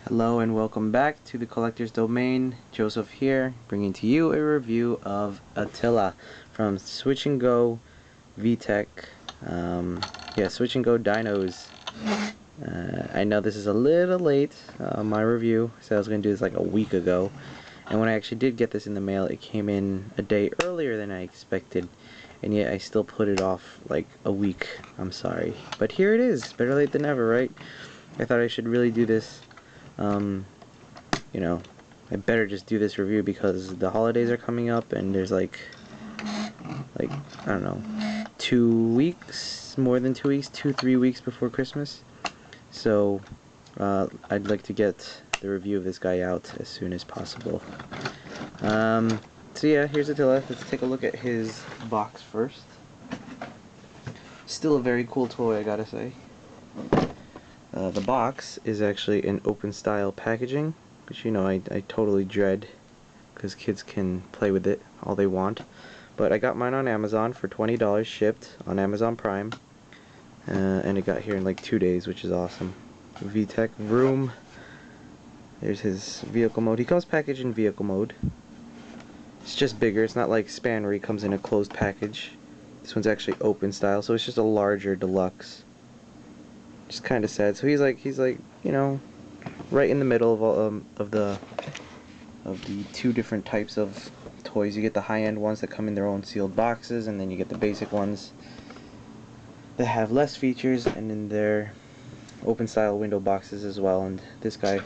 Hello and welcome back to the Collector's Domain. Joseph here, bringing to you a review of Attilla from Switch and Go Vtech. Switch and Go Dinos. I know this is a little late, my review. I said I was going to do this like a week ago. And when I actually did get this in the mail, it came in a day earlier than I expected. And yet I still put it off like a week. I'm sorry. But here it is. Better late than never, right? I thought I should really do this. I better just do this review because the holidays are coming up and there's like I don't know, 2 weeks, more than 2 weeks, 2-3 weeks before Christmas. So I'd like to get the review of this guy out as soon as possible. So yeah, here's Attilla. Let's take a look at his box first. Still a very cool toy, I gotta say. The box is actually an open style packaging, which I totally dread because kids can play with it all they want. But I got mine on Amazon for $20 shipped on Amazon Prime, and it got here in like 2 days, which is awesome. Vtech Vroom. There's his vehicle mode. He comes packaged in vehicle mode. It's just bigger. It's not like Span where he comes in a closed package. This one's actually open style, so it's just a larger deluxe. Just kind of sad. So he's like right in the middle of the two different types of toys. You get the high-end ones that come in their own sealed boxes, and then you get the basic ones that have less features and in their open style window boxes as well. And this guy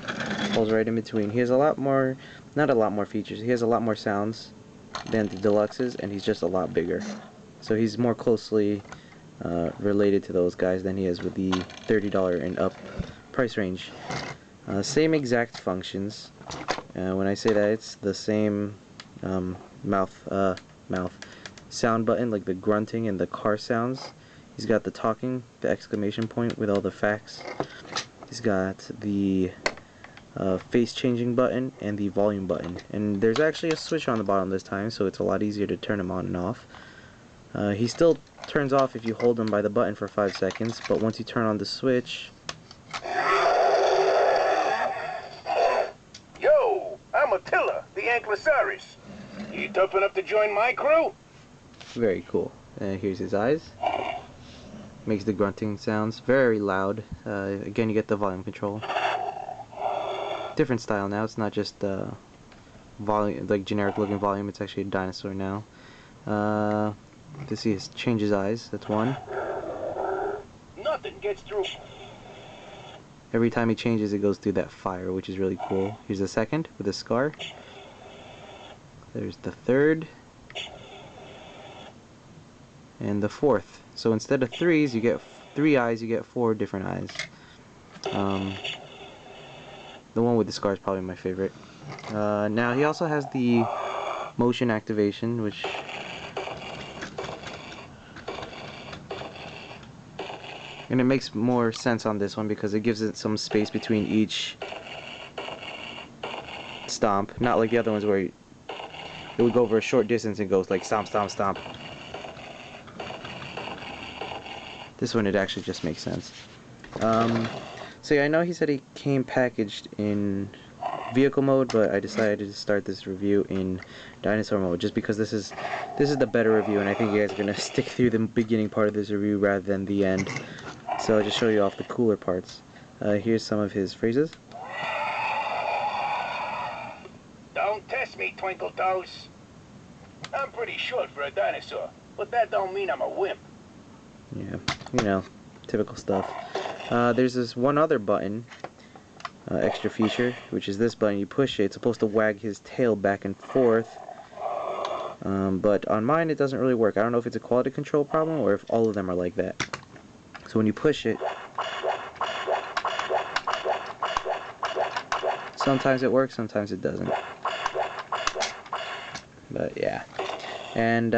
falls right in between. He has a lot more, not a lot more features. He has a lot more sounds than the deluxes, and he's just a lot bigger. So he's more closely related to those guys than he is with the $30 and up price range. Same exact functions. When I say that, it's the same mouth sound button, like the grunting and the car sounds. He's got the talking, the exclamation point with all the facts. He's got the face changing button and the volume button. And there's actually a switch on the bottom this time, so it's a lot easier to turn him on and off. He still turns off if you hold him by the button for 5 seconds, but once you turn on the switch... Yo, I'm Atilla, the Ankylosaurus. You tough enough to join my crew? Very cool. Here's his eyes. Makes the grunting sounds. Very loud. Again, you get the volume control. Different style now. It's not just volume, like generic looking volume. It's actually a dinosaur now. To see his change his eyes. That's one. Nothing gets through. Every time he changes, it goes through that fire, which is really cool. Here's the second with a scar. There's the third. And the fourth. So instead of threes, you get 3 eyes, you get 4 different eyes. The one with the scar is probably my favorite. Now he also has the motion activation, which... And it makes more sense on this one because it gives it some space between each stomp. Not like the other ones where it would go over a short distance and goes like stomp, stomp, stomp. This one, it actually just makes sense. So yeah, I know he said he came packaged in vehicle mode, but I decided to start this review in dinosaur mode just because this is the better review, and I think you guys are gonna stick through the beginning part of this review rather than the end. So I'll just show you off the cooler parts. Here's some of his phrases. Don't test me, Twinkle Toes. I'm pretty short for a dinosaur, but that don't mean I'm a wimp. Yeah, typical stuff. There's this one other button, extra feature, which is this button. You push it, it's supposed to wag his tail back and forth. But on mine it doesn't really work. I don't know if it's a quality control problem or if all of them are like that. So when you push it, sometimes it works, sometimes it doesn't. But yeah. And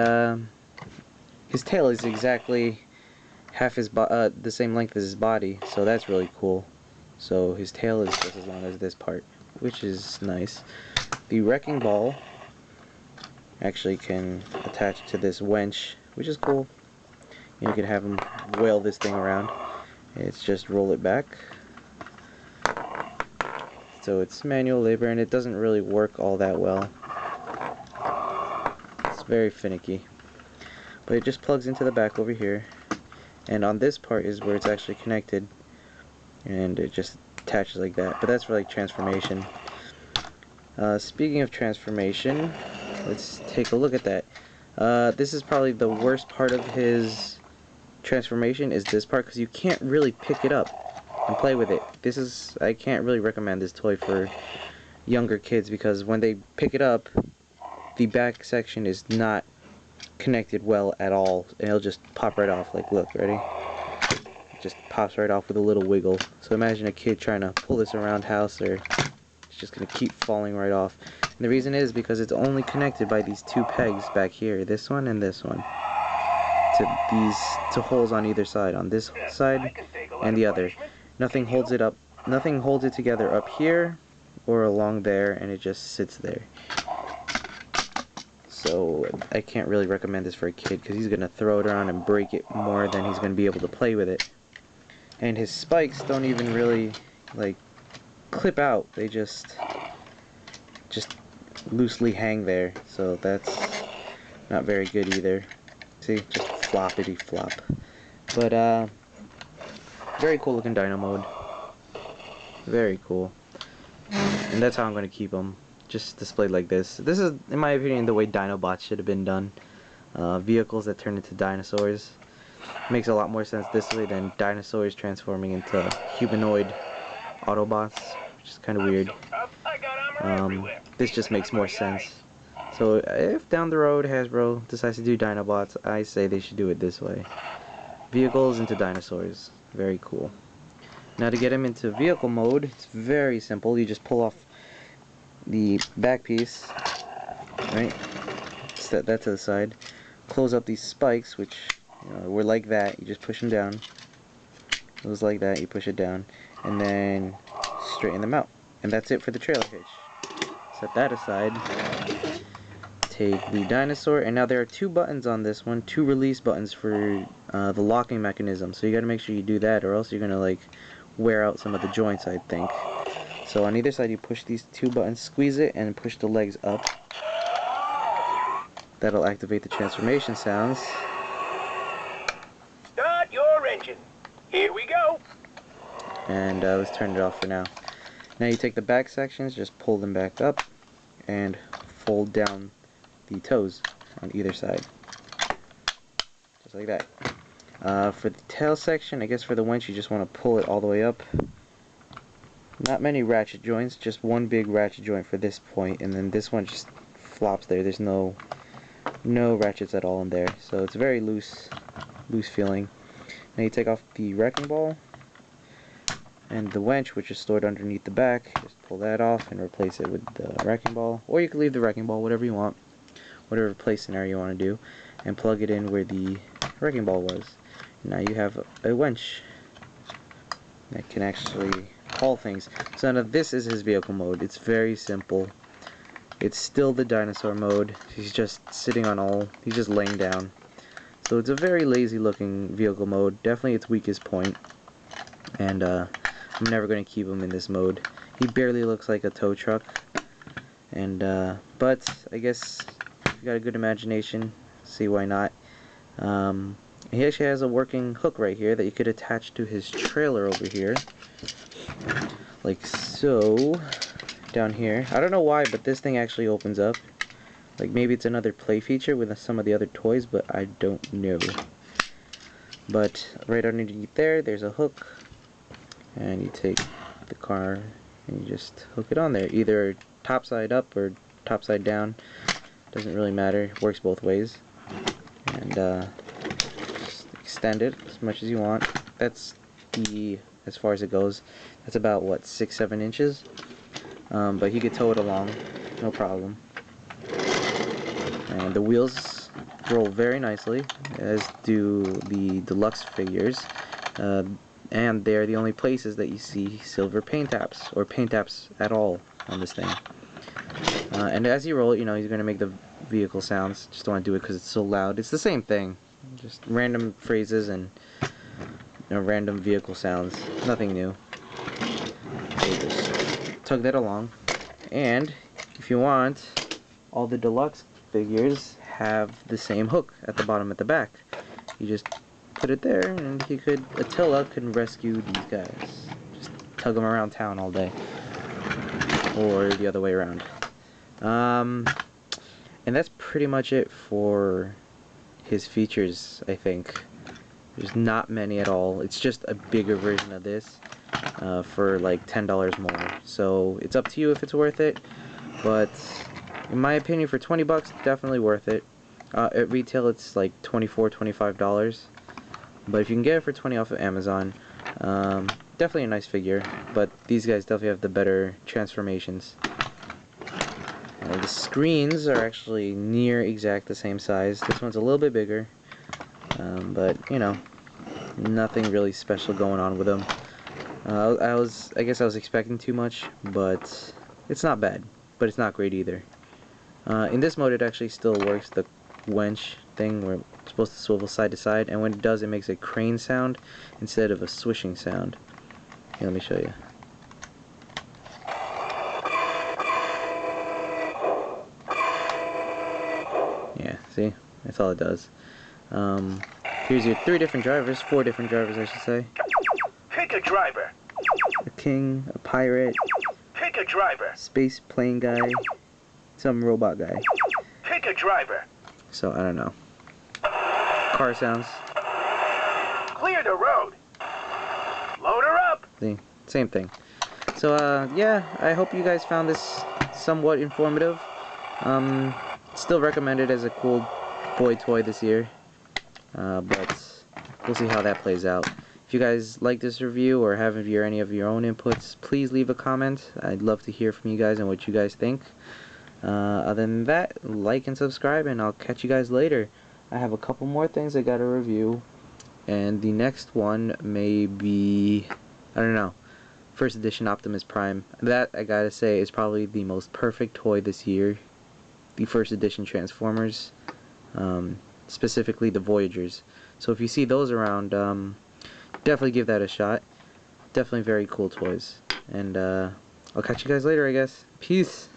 his tail is exactly half the same length as his body, so that's really cool. So his tail is just as long as this part, which is nice. The wrecking ball actually can attach to this winch, which is cool. You can have him whale this thing around. It's just roll it back. so it's manual labor, and it doesn't really work all that well. It's very finicky. But it just plugs into the back over here, and on this part is where it's actually connected, and it just attaches like that. But that's for like transformation. Speaking of transformation, let's take a look at that. This is probably the worst part of his transformation, is this part, because you can't really pick it up and play with it. I can't really recommend this toy for younger kids, because when they pick it up, the back section is not connected well at all, and it'll just pop right off. Like, look, ready? It just pops right off with a little wiggle. So imagine a kid trying to pull this around house, or it's just gonna keep falling right off. And the reason is because it's only connected by these two pegs back here, this one and this one, to holes on either side, on this side and the other. Nothing holds it up, nothing holds it together up here or along there, and it just sits there. So I can't really recommend this for a kid, because he's gonna throw it around and break it more than he's gonna be able to play with it. And his spikes don't even really like clip out, they just loosely hang there, so that's not very good either. See, just floppity flop. But very cool looking Dino mode, very cool, and that's how I'm going to keep them, just displayed like this. This is, in my opinion, the way Dinobots should have been done. Vehicles that turn into dinosaurs. Makes a lot more sense this way than dinosaurs transforming into humanoid Autobots, which is kind of weird. This just makes more sense. So if down the road Hasbro decides to do Dinobots, I say they should do it this way. Vehicles into dinosaurs. Very cool. Now to get him into vehicle mode, it's very simple. You just pull off the back piece, right? Set that to the side. Close up these spikes, which were like that. You just push them down. It was like that. You push it down, and then straighten them out. And that's it for the trailer hitch. Set that aside. Take the dinosaur, and now there are two buttons on this one, two release buttons for the locking mechanism. So you got to make sure you do that, or else you're gonna like wear out some of the joints, I think. So on either side, you push these two buttons, squeeze it, and push the legs up. That'll activate the transformation sounds. Start your engine. Here we go. And let's turn it off for now. Now you take the back sections, just pull them back up, and fold down the toes on either side, just like that. For the tail section, I guess for the winch, you just want to pull it all the way up. Not many ratchet joints, just one big ratchet joint for this point, and then this one just flops there. There's no ratchets at all in there, so it's very loose feeling. Now you take off the wrecking ball and the winch, which is stored underneath the back. Just pull that off and replace it with the wrecking ball, or you can leave the wrecking ball, whatever you want, whatever play scenario you want to do, and plug it in where the wrecking ball was. Now you have a winch that can actually haul things. So now this is his vehicle mode. It's very simple. It's still the dinosaur mode. He's just sitting on all, he's just laying down. So it's a very lazy looking vehicle mode, definitely its weakest point, and I'm never going to keep him in this mode. He barely looks like a tow truck, and but I guess if you got a good imagination, see why not. He actually has a working hook right here that you could attach to his trailer over here, like so, down here. I don't know why, but this thing actually opens up. Like maybe it's another play feature with some of the other toys, but I don't know. But right underneath there, there's a hook, and you take the car and you just hook it on there, either top side up or top side down. Doesn't really matter, works both ways. And just extend it as much as you want. That's as far as it goes. That's about what, 6-7 inches, but he could tow it along, no problem. And the wheels roll very nicely, as do the deluxe figures, and they're the only places that you see silver paint apps, or paint apps at all on this thing. And as you roll it, he's going to make the vehicle sounds. Just don't want to do it because it's so loud. It's the same thing, just random phrases and random vehicle sounds. Nothing new. So just tug that along. And if you want, all the deluxe figures have the same hook at the bottom at the back. You just put it there, and Attila can rescue these guys. Just tug them around town all day, or the other way around. And that's pretty much it for his features, I think. There's not many at all. It's just a bigger version of this for like $10 more. So it's up to you if it's worth it, but in my opinion, for 20 bucks, definitely worth it. At retail, it's like $24, $25. But if you can get it for 20 off of Amazon, definitely a nice figure. But these guys definitely have the better transformations. The screens are actually near exact the same size. This one's a little bit bigger, but you know, nothing really special going on with them. I guess I was expecting too much, but it's not bad, but it's not great either. In this mode, it actually still works, the winch thing where it's supposed to swivel side to side, and when it does, it makes a crane sound instead of a swishing sound. Here, let me show you. Yeah, see? That's all it does. Here's your 4 different drivers, I should say. Pick a driver. A king, a pirate, Pick a driver. space plane guy, some robot guy. Pick a driver. So, I don't know. Car sounds. Clear the road. Load her up. See? Same thing. So, yeah, I hope you guys found this somewhat informative. Still recommended as a cool boy toy this year. But we'll see how that plays out. If you guys like this review or have any of your own inputs, please leave a comment. I'd love to hear from you guys and what you guys think. Other than that, like and subscribe, and I'll catch you guys later. I have a couple more things I gotta review, and the next one may be, I don't know, first edition Optimus Prime. That, I gotta say, is probably the most perfect toy this year. The first edition Transformers, specifically the Voyagers. So if you see those around, definitely give that a shot. Definitely very cool toys. And I'll catch you guys later, I guess. Peace.